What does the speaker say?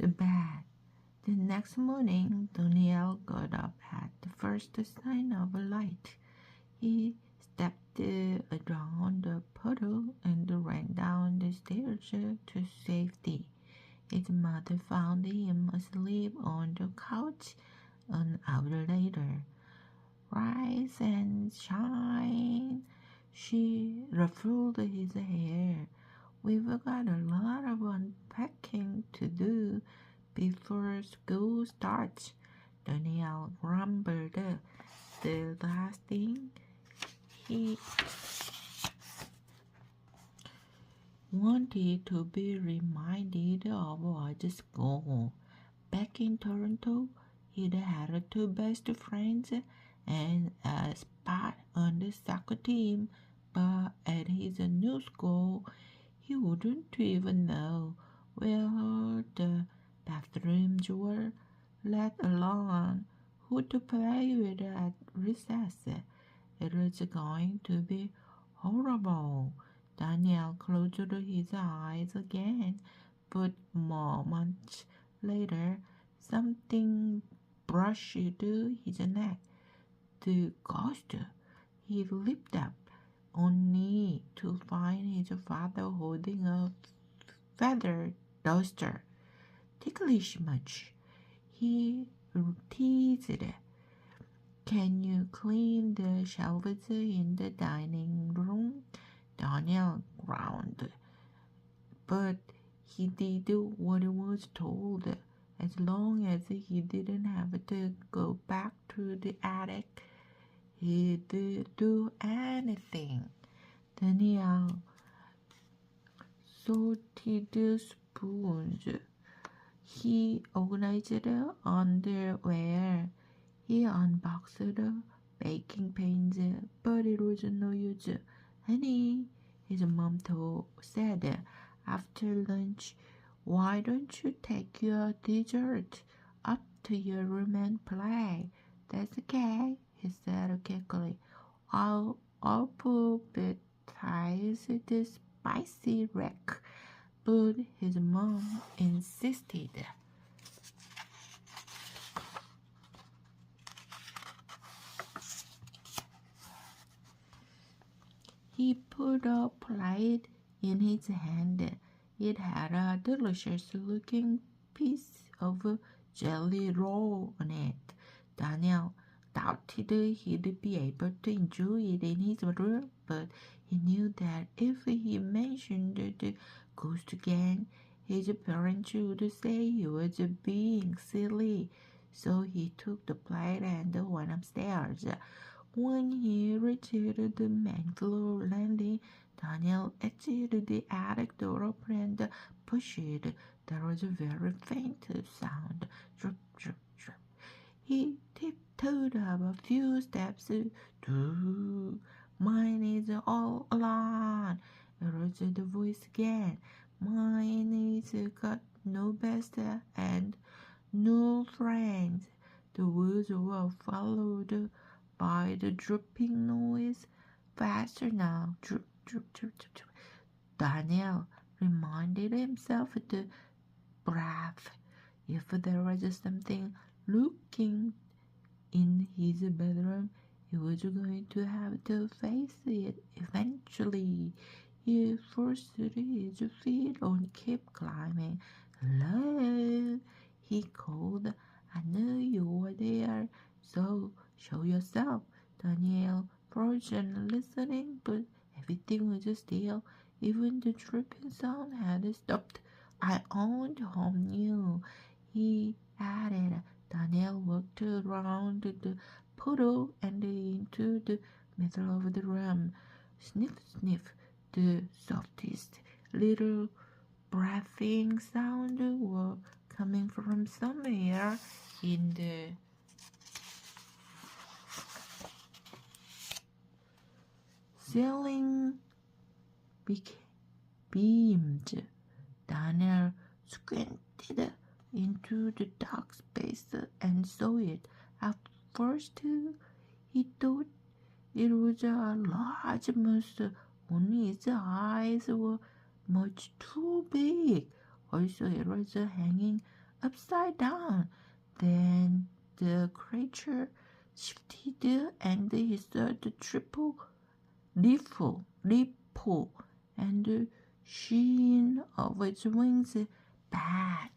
to bed. The next morning, Daniel got up at the first sign of light. He stepped around the puddle and ran down the stairs to safety. His mother found him asleep on the couch an hour later. Rise and shine. She ruffled his hair. We've got a lot of unpacking to do before school starts. Daniel grumbled. The last thing he wanted to be reminded of was school. Back in Toronto, he'd had two best friends and a spot on the soccer team, but at his new school, he wouldn't even know where the bathrooms were, let alone who to play with at recess. It was going to be horrible. Daniel closed his eyes again, but moments later, something brushed his neck. The ghost. He leaped up, only to find his father holding a feather duster. Ticklish much? He teased. Can you clean the shelves in the dining room? Daniel groaned, but he did what he was told. As long as he didn't have to go back to the attic, he'd do anything. Daniel sorted spoons. He organized underwear. He unboxed baking pans, but it was no use. Honey, his mom said after lunch, why don't you take your dessert up to your room and play? That's okay, he said quickly. I'll alphabetize the spicy rack, but his mom insisted. He put a plate in his hand. It had a delicious-looking piece of jelly roll on it. Daniel doubted he'd be able to enjoy it in his room, but he knew that if he mentioned the ghost again, his parents would say he was being silly. So he took the plate and went upstairs. When he reached the main floor landing, Daniel edged the attic door open and pushed it. There was a very faint sound. Drip, drip, drip. He tiptoed up a few steps. Mine is all alone. It was the voice again. Mine is got no best and no friends. The words were followed by the dripping noise. Faster now. Drip, drip, drip, drip, drip. Daniel reminded himself to breath. If there was something lurking in his bedroom, he was going to have to face it eventually. He forced his feet on keep climbing. Hello, he called. I knew you were there, so show yourself. Daniel frozen listening, but everything was still. Even the dripping sound had stopped. I owned home new, he added. Daniel walked around the puddle and into the middle of the room. Sniff, sniff, the softest little breathing sound were coming from somewhere in the ceiling beams. Daniel squinted into the dark space and saw it. At first, he thought it was a large mouse, only its eyes were much too big. Also, it was hanging upside down. Then the creature shifted and he saw the triple ripple and the sheen of its wings back